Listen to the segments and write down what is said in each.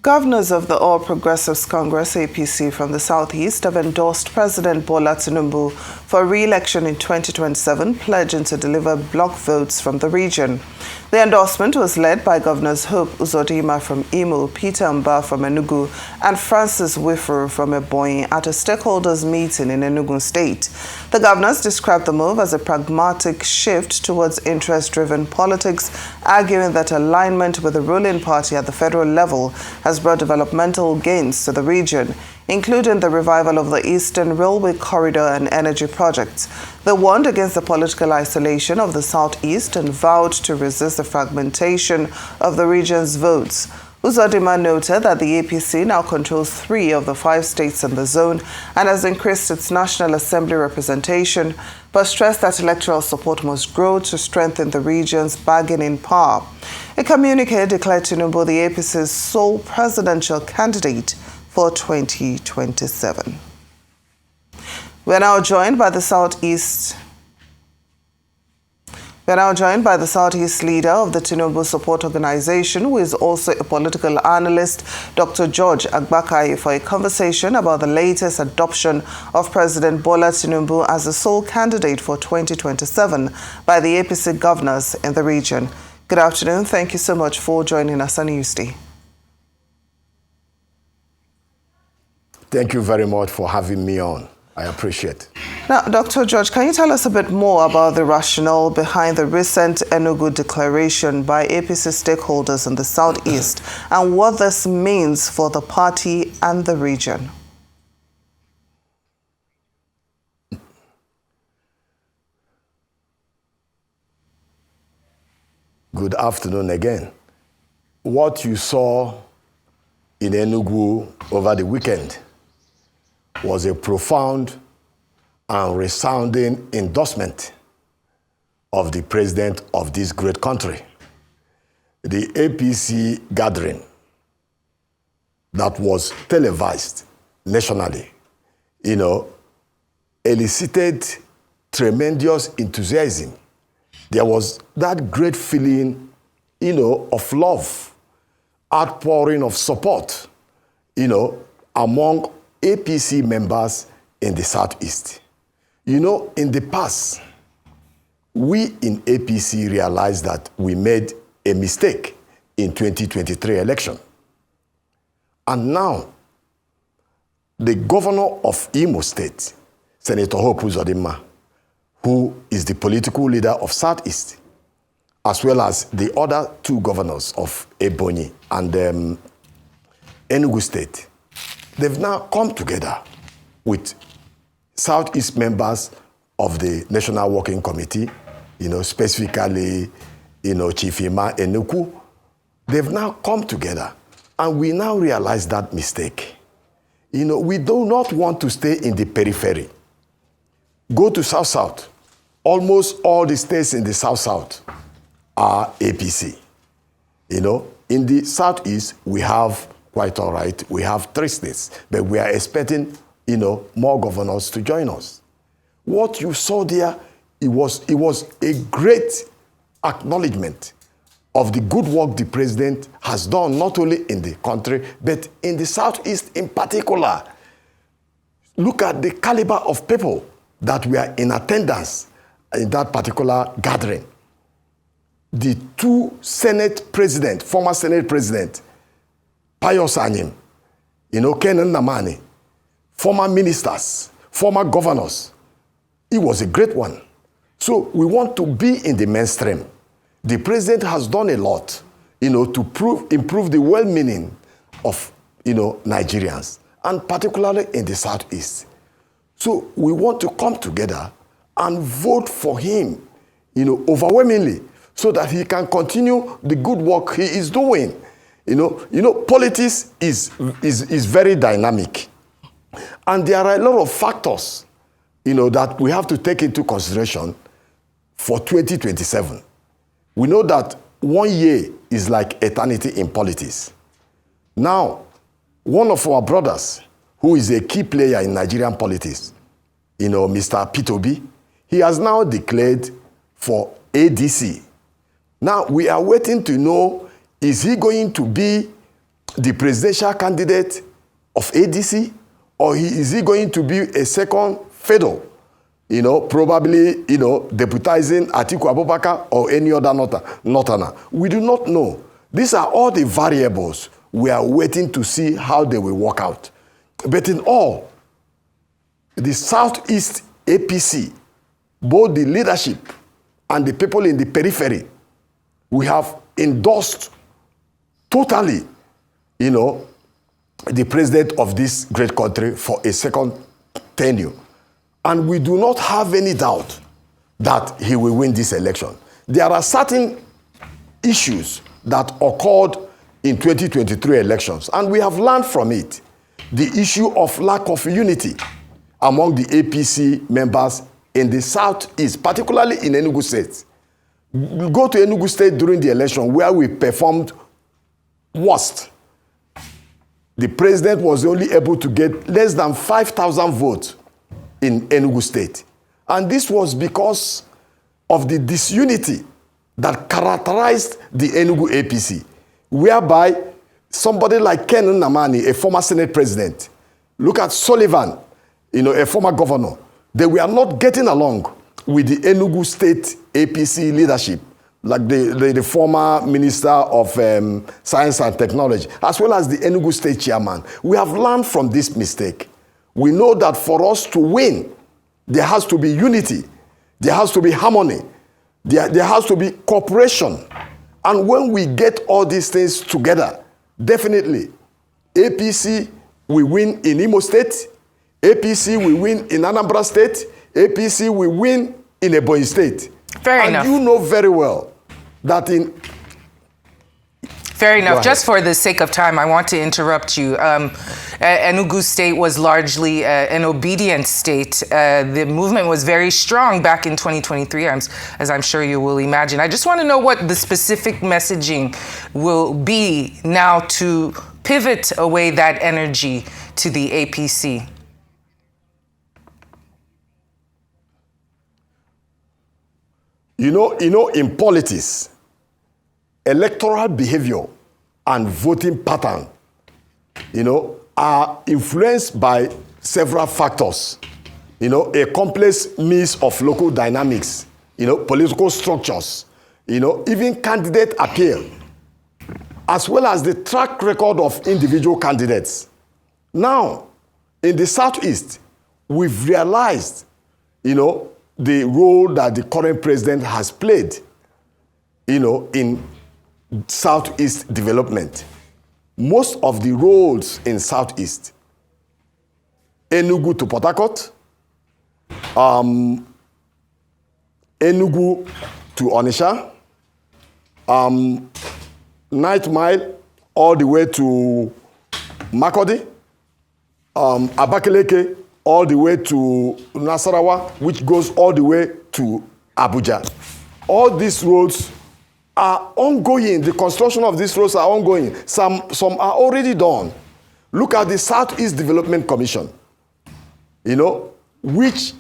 Governors of the All Progressives Congress, APC, from the Southeast have endorsed President Bola Tinubu for re-election in 2027, pledging to deliver block votes from the region. The endorsement was led by Governors Hope Uzodinma from Imo, Peter Mba from Enugu, and Francis Wifuru from Ebonyi at a stakeholders meeting in Enugu State. The governors described the move as a pragmatic shift towards interest-driven politics, arguing that alignment with the ruling party at the federal level has brought developmental gains to the region, including the revival of the Eastern Railway Corridor and energy projects. They warned against the political isolation of the Southeast and vowed to resist the fragmentation of the region's votes. Uzodinma noted that the APC now controls 3 of the 5 states in the zone and has increased its National Assembly representation, but stressed that electoral support must grow to strengthen the region's bargaining power. A communique declared Tinubu the APC's sole presidential candidate for 2027. We are now joined by the Southeast leader of the Tinubu Support Organization, who is also a political analyst, Dr. George Agbakahi, for a conversation about the latest adoption of President Bola Tinubu as the sole candidate for 2027 by the APC governors in the region. Good afternoon. Thank you so much for joining us on Newsday. Thank you very much for having me on. I appreciate it. Now, Dr. George, can you tell us a bit more about the rationale behind the recent Enugu declaration by APC stakeholders in the Southeast and what this means for the party and the region? Good afternoon again. What you saw in Enugu over the weekend was a profound and resounding endorsement of the president of this great country. The APC gathering that was televised nationally, elicited tremendous enthusiasm. There was that great feeling, of love, outpouring of support, among APC members in the Southeast. In the past, we in APC realized that we made a mistake in 2023 election. And now, the governor of Imo State, Senator Hope Uzodinma, who is the political leader of Southeast, as well as the other 2 governors of Ebonyi and Enugu State, they've now come together with Southeast members of the National Working Committee, specifically, Chief Ima Enuku. They've now come together, and we now realize that mistake. We do not want to stay in the periphery. Go to South-South. Almost all the states in the South-South are APC. In the Southeast, we have, quite all right, we have 3 states, but we are expecting, more governors to join us. What you saw there, it was a great acknowledgement of the good work the president has done, not only in the country, but in the Southeast in particular. Look at the caliber of people that were in attendance in that particular gathering. The 2 former Senate President, Pius Anyim, Kenan Namani, former ministers, former governors. It was a great one. So we want to be in the mainstream. The president has done a lot, to improve the well-meaning of, Nigerians, and particularly in the Southeast. So we want to come together and vote for him, overwhelmingly, so that he can continue the good work he is doing. Politics is very dynamic. And there are a lot of factors, that we have to take into consideration for 2027. We know that 1 year is like eternity in politics. Now, one of our brothers, who is a key player in Nigerian politics, Mr. P2B, he has now declared for ADC. Now, we are waiting to know, is he going to be the presidential candidate of ADC, or is he going to be a second fiddle? Probably, deputizing Atiku Abubakar or any other northerner. We do not know. These are all the variables. We are waiting to see how they will work out. But in all, the Southeast APC, both the leadership and the people in the periphery, we have endorsed totally, the president of this great country for a second tenure. And we do not have any doubt that he will win this election. There are certain issues that occurred in 2023 elections, and we have learned from it. The issue of lack of unity among the APC members in the Southeast, particularly in Enugu State. Go to Enugu State during the election where we performed worst. The president was only able to get less than 5,000 votes in Enugu State. And this was because of the disunity that characterized the Enugu APC, whereby somebody like Ken Nnamani, a former Senate president, look at Sullivan, a former governor, they were not getting along with the Enugu State APC leadership, like the former Minister of Science and Technology, as well as the Enugu State chairman. We have learned from this mistake. We know that for us to win, there has to be unity, there has to be harmony, there has to be cooperation. And when we get all these things together, definitely, APC will win in Imo State, APC will win in Anambra State, APC will win in Ebonyi State. Fair enough. And you know very well that in... Fair enough. Just for the sake of time, I want to interrupt you. Enugu State was largely an obedient state. The movement was very strong back in 2023, as I'm sure you will imagine. I just want to know what the specific messaging will be now to pivot away that energy to the APC. In politics, electoral behavior and voting pattern, are influenced by several factors. A complex mix of local dynamics, political structures, even candidate appeal, as well as the track record of individual candidates. Now, in the Southeast, we've realized, the role that the current president has played, in Southeast development. Most of the roads in Southeast, Enugu to Port Harcourt, Enugu to Onitsha, Night Mile all the way to Makurdi, Abakaliki all the way to Nasarawa, which goes all the way to Abuja. All these roads are ongoing. The construction of these roads are ongoing. Some are already done. Look at the Southeast Development Commission, which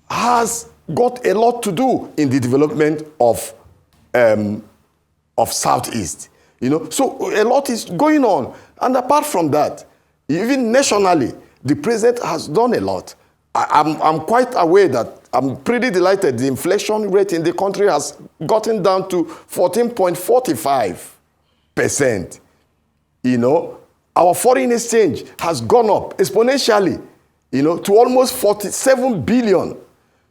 has got a lot to do in the development of Southeast. So a lot is going on. And apart from that, even nationally, the president has done a lot. I'm quite aware that I'm pretty delighted the inflation rate in the country has gotten down to 14.45%. Our foreign exchange has gone up exponentially, to almost 47 billion.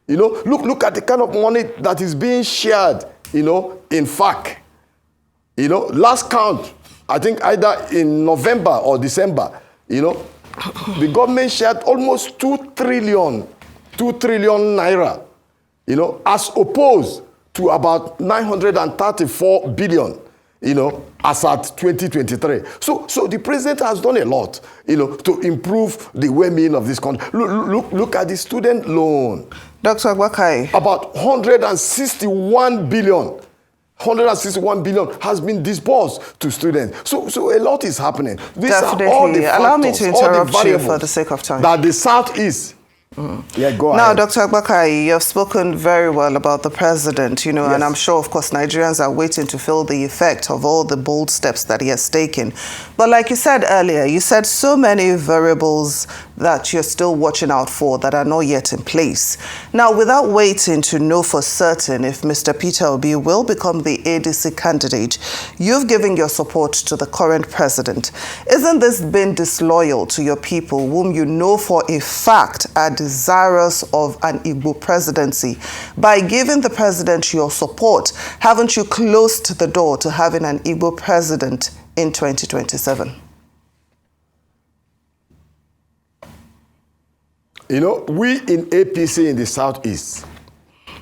Look at the kind of money that is being shared, in FAC. Last count, I think either in November or December, the government shared almost 2 trillion naira, as opposed to about 934 billion, as at 2023. So the president has done a lot, to improve the well-being of this country. Look at the student loan. Dr. Agbakahi. About 161 billion has been disbursed to students. So a lot is happening. These Definitely. are all the factors, allow me to interrupt you for the sake of time. That the Southeast Yeah, go Now, ahead. Dr. Agbakahi, you have spoken very well about the president, you know, Yes. and I'm sure, of course, Nigerians are waiting to feel the effect of all the bold steps that he has taken. But like you said earlier, you said so many variables that you're still watching out for that are not yet in place. Now, without waiting to know for certain if Mr. Peter Obi will become the ADC candidate, you've given your support to the current president. Isn't this being disloyal to your people, whom you know for a fact are desirous of an Igbo presidency? By giving the president your support, haven't you closed the door to having an Igbo president in 2027? You know, we in APC in the Southeast,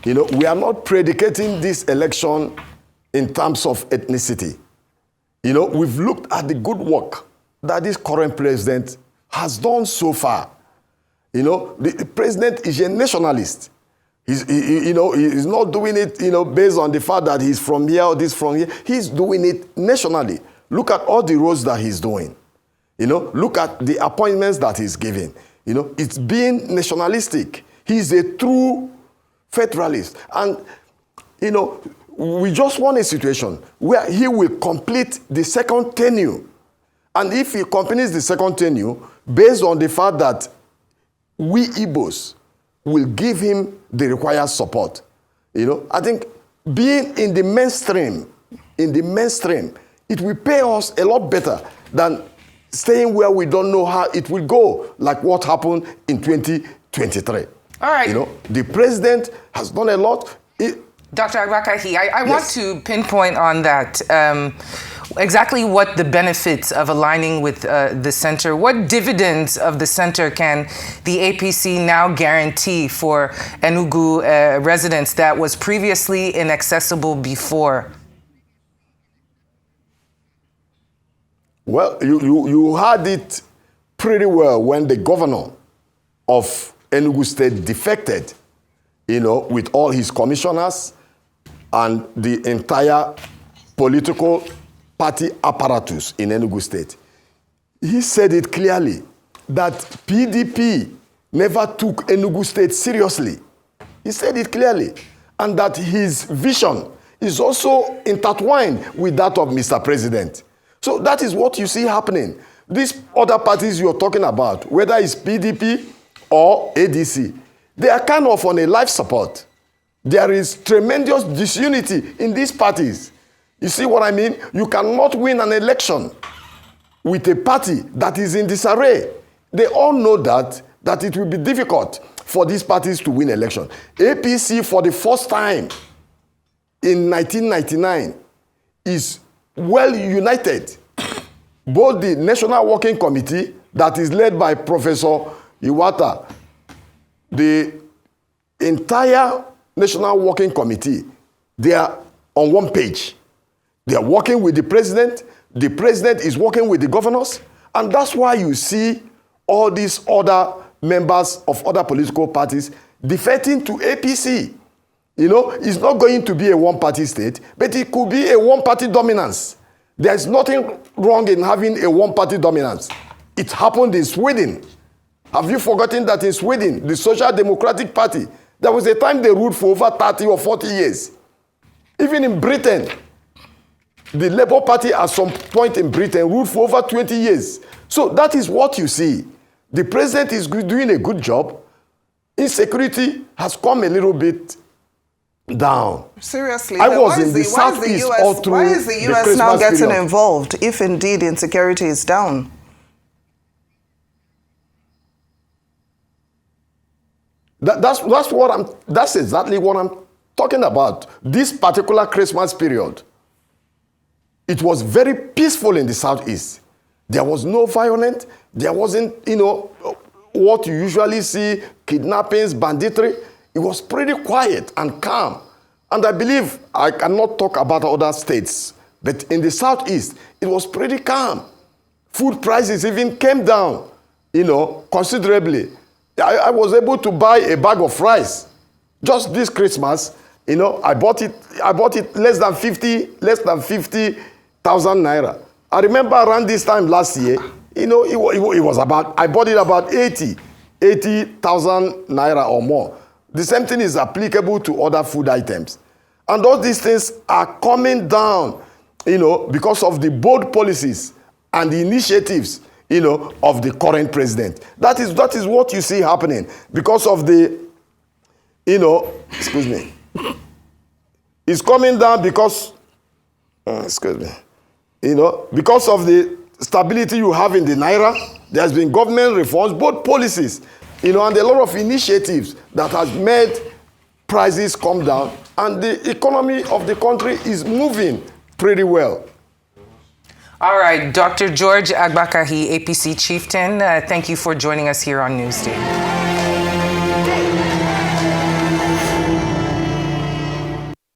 you know, we are not predicating this election in terms of ethnicity. You know, we've looked at the good work that this current president has done so far. You know, the president is a nationalist. He's not doing it, you know, based on the fact that he's from here or this from here. He's doing it nationally. Look at all the roads that he's doing. You know, look at the appointments that he's giving. You know, it's being nationalistic. He's a true federalist. And, you know, we just want a situation where he will complete the second tenure. And if he completes the second tenure, based on the fact that we Igbos will give him the required support. You know, I think being in the mainstream, it will pay us a lot better than staying where we don't know how it will go, like what happened in 2023. All right. You know, the president has done a lot. Dr. Agbakahi, I want Yes. to pinpoint on that exactly what the benefits of aligning with the center, what dividends of the center can the APC now guarantee for Enugu residents that was previously inaccessible before? Well, you had it pretty well when the governor of Enugu State defected, you know, with all his commissioners and the entire political party apparatus in Enugu State. He said it clearly that PDP never took Enugu State seriously. He said it clearly. And that his vision is also intertwined with that of Mr. President. So that is what you see happening. These other parties you're talking about, whether it's PDP or ADC, they are kind of on a life support. There is tremendous disunity in these parties. You see what I mean? You cannot win an election with a party that is in disarray. They all know that it will be difficult for these parties to win election. APC, for the first time in 1999, is well united. Both the National Working Committee, that is led by Professor Iwata, the entire National Working Committee, they are on one page. They are working with the president is working with the governors, and that's why you see all these other members of other political parties defecting to APC. You know, it's not going to be a one-party state, but it could be a one-party dominance. There's nothing wrong in having a one-party dominance. It happened in Sweden. Have you forgotten that in Sweden, the Social Democratic Party, there was a time they ruled for over 30 or 40 years. Even in Britain, the Labour Party at some point in Britain ruled for over 20 years. So that is what you see. The president is doing a good job. Insecurity has come a little bit down. Seriously, I was in the Southeast all through why is the US Christmas now getting period. involved if indeed insecurity is down? That's exactly what I'm talking about. This particular Christmas period, it was very peaceful in the Southeast. There was no violence. There wasn't, you know, what you usually see, kidnappings, banditry. It was pretty quiet and calm. And I believe, I cannot talk about other states, but in the Southeast, it was pretty calm. Food prices even came down, you know, considerably. I was able to buy a bag of rice just this Christmas. You know, I bought it less than 50,000 naira. I remember around this time last year, you know, it was about, I bought it about 80. 80,000 naira or more. The same thing is applicable to other food items. And all these things are coming down, because of the bold policies and the initiatives, of the current president. That is what you see happening because of the, excuse me. It's coming down because, because of the stability you have in the naira. There's been government reforms, both policies, and a lot of initiatives that has made prices come down, and the economy of the country is moving pretty well. All right, Dr. George Agbakahi, APC chieftain, thank you for joining us here on Newsday.